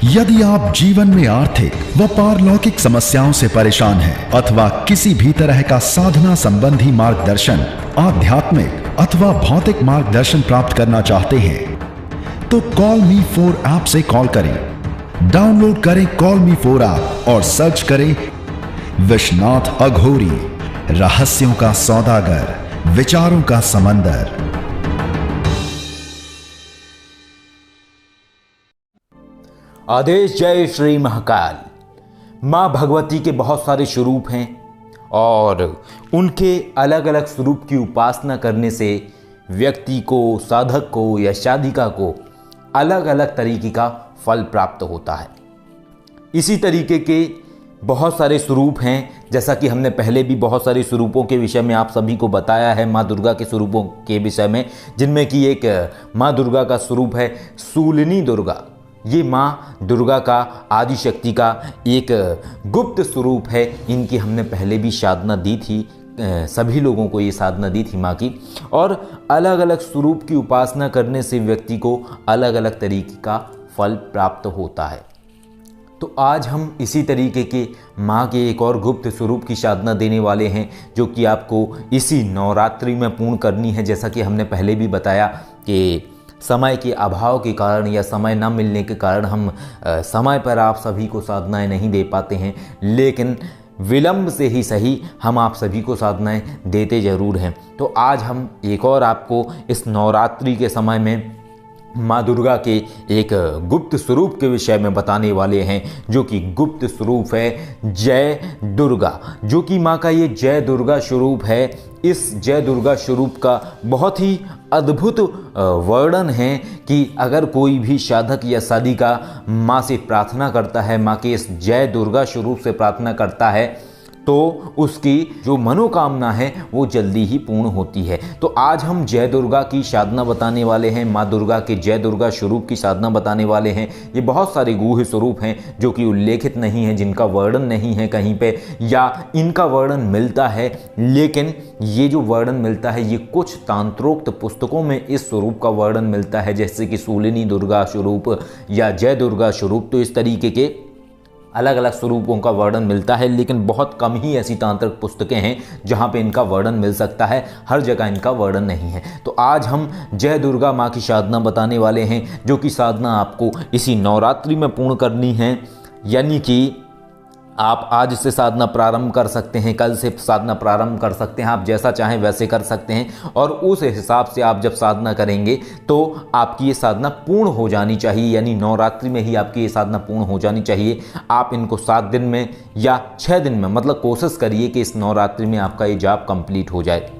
यदि आप जीवन में आर्थिक व पारलौकिक समस्याओं से परेशान हैं अथवा किसी भी तरह का साधना संबंधी मार्गदर्शन, आध्यात्मिक अथवा भौतिक मार्गदर्शन प्राप्त करना चाहते हैं तो कॉल मी 4 ऐप से कॉल करें। डाउनलोड करें कॉल मी 4 ऐप और सर्च करें विश्वनाथ अघोरी, रहस्यों का सौदागर, विचारों का समंदर। आदेश जय श्री महाकाल। माँ भगवती के बहुत सारे स्वरूप हैं और उनके अलग अलग स्वरूप की उपासना करने से व्यक्ति को, साधक को या साधिका को अलग अलग तरीके का फल प्राप्त होता है। इसी तरीके के बहुत सारे स्वरूप हैं, जैसा कि हमने पहले भी बहुत सारे स्वरूपों के विषय में आप सभी को बताया है, माँ दुर्गा के स्वरूपों के विषय में, जिनमें कि एक माँ दुर्गा का स्वरूप है शूलिनी दुर्गा। ये माँ दुर्गा का, आदि शक्ति का एक गुप्त स्वरूप है। इनकी हमने पहले भी साधना दी थी, सभी लोगों को ये साधना दी थी माँ की। और अलग अलग स्वरूप की उपासना करने से व्यक्ति को अलग अलग तरीके का फल प्राप्त होता है। तो आज हम इसी तरीके के माँ के एक और गुप्त स्वरूप की साधना देने वाले हैं, जो कि आपको इसी नवरात्रि में पूर्ण करनी है। जैसा कि हमने पहले भी बताया कि समय के अभाव के कारण या समय न मिलने के कारण हम समय पर आप सभी को साधनाएं नहीं दे पाते हैं, लेकिन विलंब से ही सही हम आप सभी को साधनाएं देते ज़रूर हैं। तो आज हम एक और आपको इस नवरात्रि के समय में माँ दुर्गा के एक गुप्त स्वरूप के विषय में बताने वाले हैं, जो कि गुप्त स्वरूप है जय दुर्गा, जो कि माँ का ये जय दुर्गा स्वरूप है। इस जय दुर्गा स्वरूप का बहुत ही अद्भुत वर्णन है कि अगर कोई भी साधक या साधिका माँ से प्रार्थना करता है, माँ के इस जय दुर्गा स्वरूप से प्रार्थना करता है, तो उसकी जो मनोकामना है वो जल्दी ही पूर्ण होती है। तो आज हम जय दुर्गा की साधना बताने वाले हैं, माँ दुर्गा के जय दुर्गा स्वरूप की साधना बताने वाले हैं। ये बहुत सारे गूढ़ स्वरूप हैं जो कि उल्लेखित नहीं है, जिनका वर्णन नहीं है कहीं पे, या इनका वर्णन मिलता है, लेकिन ये जो वर्णन मिलता है ये कुछ तांत्रोक्त पुस्तकों में इस स्वरूप का वर्णन मिलता है, जैसे कि शूलिनी दुर्गा स्वरूप या जय दुर्गा स्वरूप। तो इस तरीके के अलग अलग स्वरूपों का वर्णन मिलता है, लेकिन बहुत कम ही ऐसी तांत्रिक पुस्तकें हैं जहां पे इनका वर्णन मिल सकता है, हर जगह इनका वर्णन नहीं है। तो आज हम जय दुर्गा माँ की साधना बताने वाले हैं, जो कि साधना आपको इसी नवरात्रि में पूर्ण करनी है। यानी कि आप आज से साधना प्रारंभ कर सकते हैं, कल से साधना प्रारंभ कर सकते हैं, आप जैसा चाहें वैसे कर सकते हैं। और उस हिसाब से आप जब साधना करेंगे तो आपकी ये साधना पूर्ण हो जानी चाहिए, यानी नवरात्रि में ही आपकी ये साधना पूर्ण हो जानी चाहिए। आप इनको 7 दिन में या 6 दिन में, मतलब कोशिश करिए कि इस नवरात्रि में आपका ये जाप कंप्लीट हो जाए।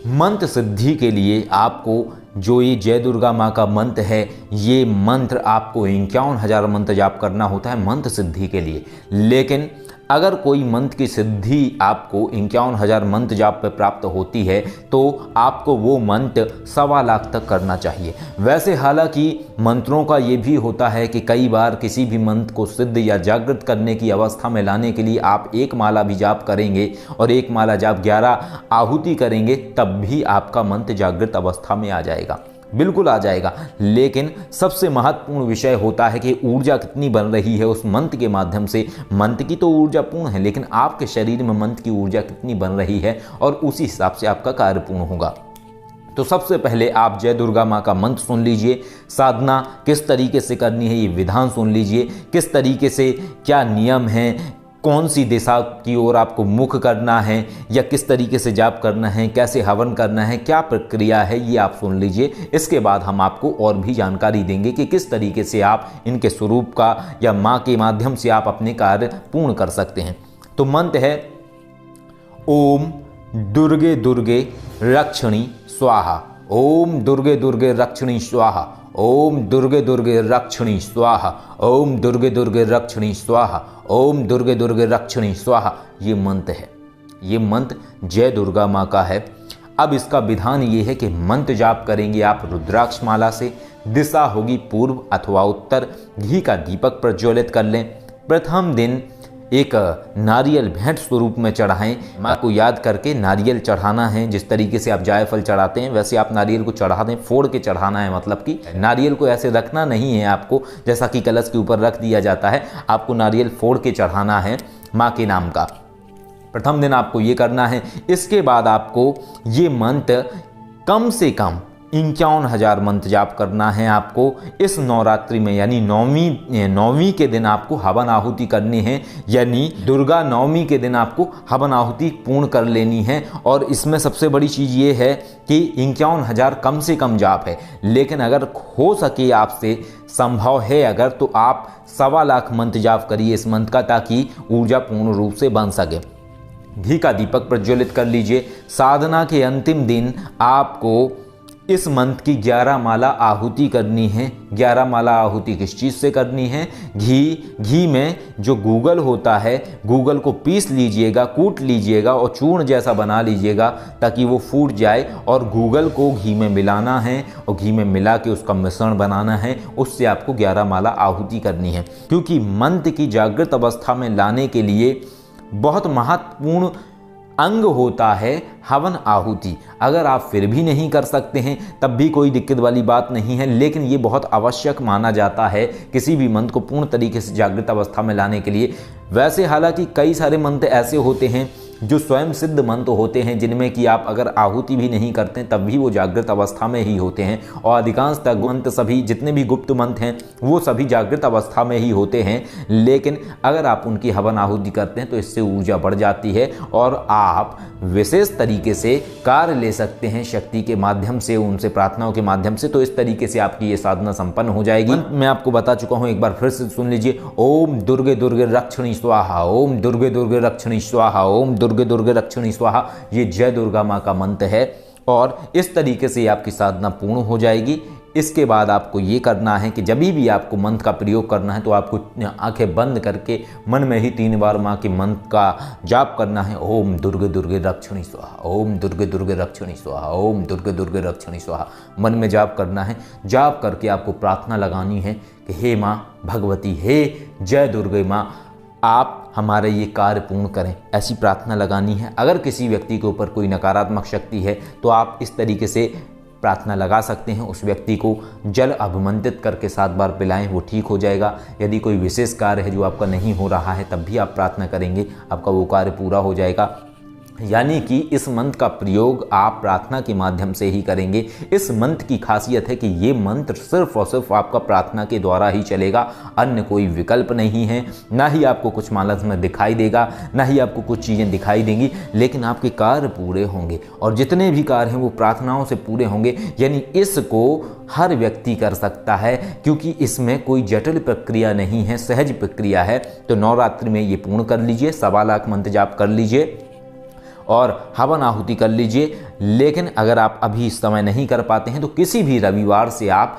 मंत्र सिद्धि के लिए आपको जो ये जय दुर्गा माँ का मंत्र है, ये मंत्र आपको 51,000 मंत्र जाप करना होता है मंत्र सिद्धि के लिए। लेकिन अगर कोई मंत्र की सिद्धि आपको 51,000 मंत्र जाप पर प्राप्त होती है तो आपको वो मंत्र 1.25 लाख तक करना चाहिए। वैसे हालांकि मंत्रों का ये भी होता है कि कई बार किसी भी मंत्र को सिद्ध या जागृत करने की अवस्था में लाने के लिए आप 1 माला भी जाप करेंगे और 1 माला जाप 11 आहुति करेंगे, तब भी आपका मंत्र जागृत अवस्था में आ जाएगा, बिल्कुल आ जाएगा। लेकिन सबसे महत्वपूर्ण विषय होता है कि ऊर्जा कितनी बन रही है उस मंत्र के माध्यम से। मंत्र की तो ऊर्जा पूर्ण है, लेकिन आपके शरीर में मंत्र की ऊर्जा कितनी बन रही है, और उसी हिसाब से आपका कार्य पूर्ण होगा। तो सबसे पहले आप जय दुर्गा माँ का मंत्र सुन लीजिए, साधना किस तरीके से करनी है ये विधान सुन लीजिए, किस तरीके से क्या नियम है, कौन सी दिशा की ओर आपको मुख करना है या किस तरीके से जाप करना है, कैसे हवन करना है, क्या प्रक्रिया है, ये आप सुन लीजिए। इसके बाद हम आपको और भी जानकारी देंगे कि किस तरीके से आप इनके स्वरूप का या माँ के माध्यम से आप अपने कार्य पूर्ण कर सकते हैं। तो मंत्र है ओम दुर्गे दुर्गे रक्षणी स्वाहा, ओम दुर्गे दुर्गे रक्षणी स्वाहा, ओम दुर्गे दुर्गे रक्षणी स्वाहा, ओम दुर्गे दुर्गे रक्षणी स्वाहा, ओम दुर्गे दुर्गे रक्षणी स्वाहा। ये मंत्र है, ये मंत्र जय दुर्गा माँ का है। अब इसका विधान ये है कि मंत्र जाप करेंगे आप रुद्राक्ष माला से, दिशा होगी पूर्व अथवा उत्तर, घी का दीपक प्रज्वलित कर लें। प्रथम दिन एक नारियल भेंट स्वरूप में चढ़ाएं। माँ को याद करके नारियल चढ़ाना है। जिस तरीके से आप जायफल चढ़ाते हैं वैसे आप नारियल को चढ़ा दें, फोड़ के चढ़ाना है। मतलब कि नारियल को ऐसे रखना नहीं है आपको जैसा कि कलश के ऊपर रख दिया जाता है, आपको नारियल फोड़ के चढ़ाना है माँ के नाम का। प्रथम दिन आपको ये करना है। इसके बाद आपको ये मंत्र कम से कम 51,000 मंत्र जाप करना है आपको इस नवरात्रि में, यानी नौवीं के दिन आपको हवन आहुति करनी है, यानी दुर्गा नवमी के दिन आपको हवन आहुति पूर्ण कर लेनी है। और इसमें सबसे बड़ी चीज़ ये है कि 51,000 कम से कम जाप है, लेकिन अगर हो सके आपसे संभव है अगर तो आप 1.25 लाख मंत्र जाप करिए इस मंत्र का, ताकि ऊर्जा पूर्ण रूप से बन सके। घी का दीपक प्रज्वलित कर लीजिए। साधना के अंतिम दिन आपको इस मंत्र की 11 माला आहुति करनी है। 11 माला आहुति किस चीज़ से करनी है? घी में जो गूगल होता है, गूगल को पीस लीजिएगा, कूट लीजिएगा और चूर्ण जैसा बना लीजिएगा ताकि वो फूट जाए, और गूगल को घी में मिलाना है और घी में मिला के उसका मिश्रण बनाना है। उससे आपको 11 माला आहुति करनी है, क्योंकि मंत्र की जागृत अवस्था में लाने के लिए बहुत महत्वपूर्ण अंग होता है हवन आहुति। अगर आप फिर भी नहीं कर सकते हैं तब भी कोई दिक्कत वाली बात नहीं है, लेकिन ये बहुत आवश्यक माना जाता है किसी भी मंत्र को पूर्ण तरीके से जागृत अवस्था में लाने के लिए। वैसे हालांकि कई सारे मंत्र ऐसे होते हैं जो स्वयं सिद्ध मंत्र होते हैं, जिनमें कि आप अगर आहुति भी नहीं करते तब भी वो जागृत अवस्था में ही होते हैं, और अधिकांशतः मंत्र सभी जितने भी गुप्त मंत्र हैं वो सभी जागृत अवस्था में ही होते हैं। लेकिन अगर आप उनकी हवन आहुति करते हैं तो इससे ऊर्जा बढ़ जाती है और आप विशेष तरीके से कार्य ले सकते हैं शक्ति के माध्यम से, उनसे प्रार्थनाओं के माध्यम से। तो इस तरीके से आपकी ये साधना संपन्न हो जाएगी। मैं आपको बता चुका हूँ, एक बार फिर से सुन लीजिए। ओम दुर्गे दुर्गे रक्षणी स्वाहा, ओम दुर्गे दुर्गे रक्षणी स्वाहा, ओम दुर्गे दुर्गे रक्षणी स्वाहा। ये जय दुर्गा माँ का मंत्र है और इस तरीके से आपकी साधना पूर्ण हो जाएगी। इसके बाद आपको ये करना है कि जब भी आपको मंत्र का प्रयोग करना है तो आपको आंखें बंद करके मन में ही 3 बार माँ के मंत्र का जाप करना है। ओम दुर्गे दुर्गे रक्षणी स्वाहा, ओम दुर्गे दुर्गे रक्षणी स्वाहा, ओम दुर्गे दुर्गे रक्षणी स्वाहा। मन में जाप करना है। जाप करके आपको प्रार्थना लगानी है कि हे माँ भगवती, हे जय दुर्गे माँ, आप हमारे ये कार्य पूर्ण करें, ऐसी प्रार्थना लगानी है। अगर किसी व्यक्ति के ऊपर कोई नकारात्मक शक्ति है तो आप इस तरीके से प्रार्थना लगा सकते हैं। उस व्यक्ति को जल अभिमंत्रित करके 7 बार पिलाएं, वो ठीक हो जाएगा। यदि कोई विशेष कार्य है जो आपका नहीं हो रहा है तब भी आप प्रार्थना करेंगे, आपका वो कार्य पूरा हो जाएगा। यानी कि इस मंत्र का प्रयोग आप प्रार्थना के माध्यम से ही करेंगे। इस मंत्र की खासियत है कि ये मंत्र सिर्फ और सिर्फ आपका प्रार्थना के द्वारा ही चलेगा, अन्य कोई विकल्प नहीं है। ना ही आपको कुछ मानस में दिखाई देगा, ना ही आपको कुछ चीज़ें दिखाई देंगी, लेकिन आपके कार्य पूरे होंगे और जितने भी कार्य हैं वो प्रार्थनाओं से पूरे होंगे। यानी इसको हर व्यक्ति कर सकता है, क्योंकि इसमें कोई जटिल प्रक्रिया नहीं है, सहज प्रक्रिया है। तो नवरात्रि में ये पूर्ण कर लीजिए, 1.25 लाख मंत्र जाप कर लीजिए और हवन आहुति कर लीजिए। लेकिन अगर आप अभी इस समय नहीं कर पाते हैं तो किसी भी रविवार से आप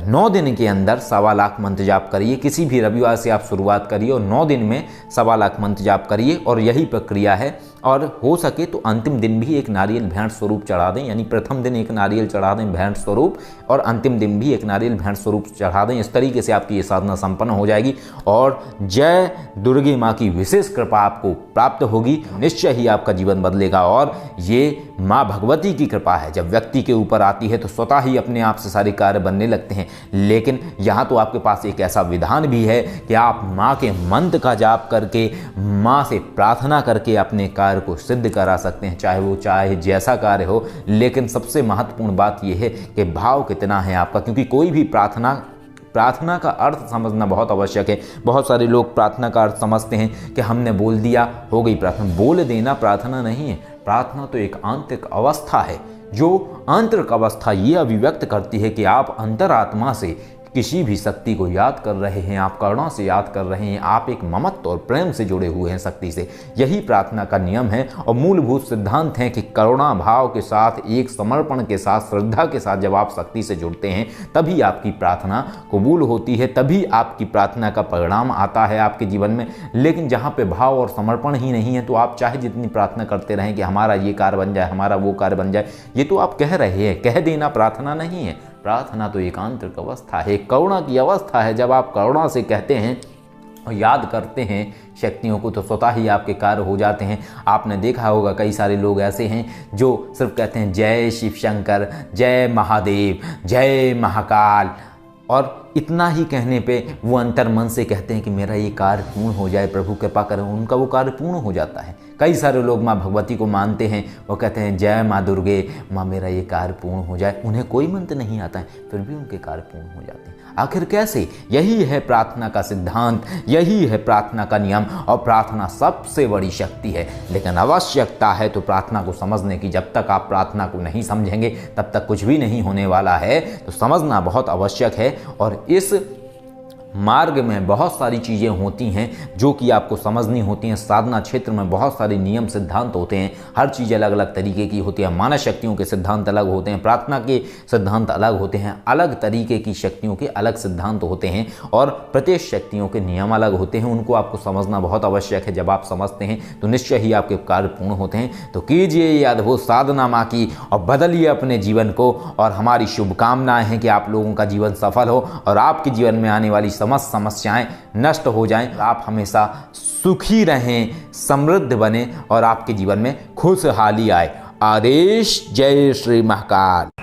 9 दिन के अंदर 1.25 लाख मंत्र जाप करिए। किसी भी रविवार से आप शुरुआत करिए और 9 दिन में 1.25 लाख मंत्र जाप करिए, और यही प्रक्रिया है। और हो सके तो अंतिम दिन भी एक नारियल भेंट स्वरूप चढ़ा दें, यानी प्रथम दिन एक नारियल चढ़ा दें भेंट स्वरूप और अंतिम दिन भी एक नारियल भेंट स्वरूप चढ़ा दें। इस तरीके से आपकी ये साधना संपन्न हो जाएगी और जय दुर्गे माँ की विशेष कृपा आपको प्राप्त होगी। निश्चय ही आपका जीवन बदलेगा और ये माँ भगवती की कृपा है। जब व्यक्ति के ऊपर आती है तो स्वतः ही अपने आप से सारे कार्य बनने लगते हैं। लेकिन यहाँ तो आपके पास एक ऐसा विधान भी है कि आप माँ के मंत्र का जाप करके, माँ से प्रार्थना करके अपने कार्य को सिद्ध करा सकते हैं, चाहे वो चाहे जैसा कार्य हो। लेकिन सबसे महत्वपूर्ण बात यह है कि भाव कितना है आपका, क्योंकि कोई भी प्रार्थना का अर्थ समझना बहुत आवश्यक है। बहुत सारे लोग प्रार्थना का अर्थ समझते हैं कि हमने बोल दिया हो गई प्रार्थना। बोल देना प्रार्थना नहीं है। प्रार्थना तो एक आंतरिक अवस्था है, जो आंतरिक अवस्था ये अभिव्यक्त करती है कि आप अंतरात्मा से किसी भी शक्ति को याद कर रहे हैं, आप करुणा से याद कर रहे हैं, आप एक ममत्व और प्रेम से जुड़े हुए हैं शक्ति से। यही प्रार्थना का नियम है और मूलभूत सिद्धांत है कि करुणा भाव के साथ, एक समर्पण के साथ, श्रद्धा के साथ जब आप शक्ति से जुड़ते हैं तभी आपकी प्रार्थना कबूल होती है, तभी आपकी प्रार्थना का परिणाम आता है आपके जीवन में। लेकिन जहाँ पे भाव और समर्पण ही नहीं है तो आप चाहे जितनी प्रार्थना करते रहें कि हमारा ये कार्य बन जाए, हमारा वो कार्य बन जाए, ये तो आप कह रहे हैं। कह देना प्रार्थना नहीं है। प्रार्थना तो एक आंतरिक अवस्था है, करुणा की अवस्था है। जब आप करुणा से कहते हैं और याद करते हैं शक्तियों को तो स्वतः ही आपके कार्य हो जाते हैं। आपने देखा होगा कई सारे लोग ऐसे हैं जो सिर्फ कहते हैं जय शिव शंकर, जय महादेव, जय महाकाल, और इतना ही कहने पे वो अंतर मन से कहते हैं कि मेरा ये कार्य पूर्ण हो जाए, प्रभु कृपा करें, उनका वो कार्य पूर्ण हो जाता है। कई सारे लोग माँ भगवती को मानते हैं, वो कहते हैं जय माँ दुर्गे, माँ मेरा ये कार्य पूर्ण हो जाए, उन्हें कोई मंत्र नहीं आता है, फिर भी उनके कार्य पूर्ण हो जाते हैं। आखिर कैसे? यही है प्रार्थना का सिद्धांत, यही है प्रार्थना का नियम, और प्रार्थना सबसे बड़ी शक्ति है। लेकिन आवश्यकता है तो प्रार्थना को समझने की। जब तक आप प्रार्थना को नहीं समझेंगे तब तक कुछ भी नहीं होने वाला है। तो समझना बहुत आवश्यक है, और इस मार्ग में बहुत सारी चीज़ें होती हैं जो कि आपको समझनी होती हैं। साधना क्षेत्र में बहुत सारे नियम सिद्धांत होते हैं, हर चीज़ अलग अलग तरीके की होती है। मानव शक्तियों के सिद्धांत अलग होते हैं, प्रार्थना के सिद्धांत अलग होते हैं, अलग तरीके की शक्तियों के अलग सिद्धांत होते हैं, और प्रत्येक शक्तियों के नियम अलग होते हैं। उनको आपको समझना बहुत आवश्यक है। जब आप समझते हैं तो निश्चय ही आपके कार्य पूर्ण होते हैं। तो कीजिए ये अद्भुत साधना माँ की और बदलिए अपने जीवन को, और हमारी शुभकामनाएं हैं कि आप लोगों का जीवन सफल हो और आपके जीवन में आने वाली समस्त समस्याएं नष्ट हो जाएं। आप हमेशा सुखी रहें, समृद्ध बने, और आपके जीवन में खुशहाली आए। आदेश। जय श्री महाकाल।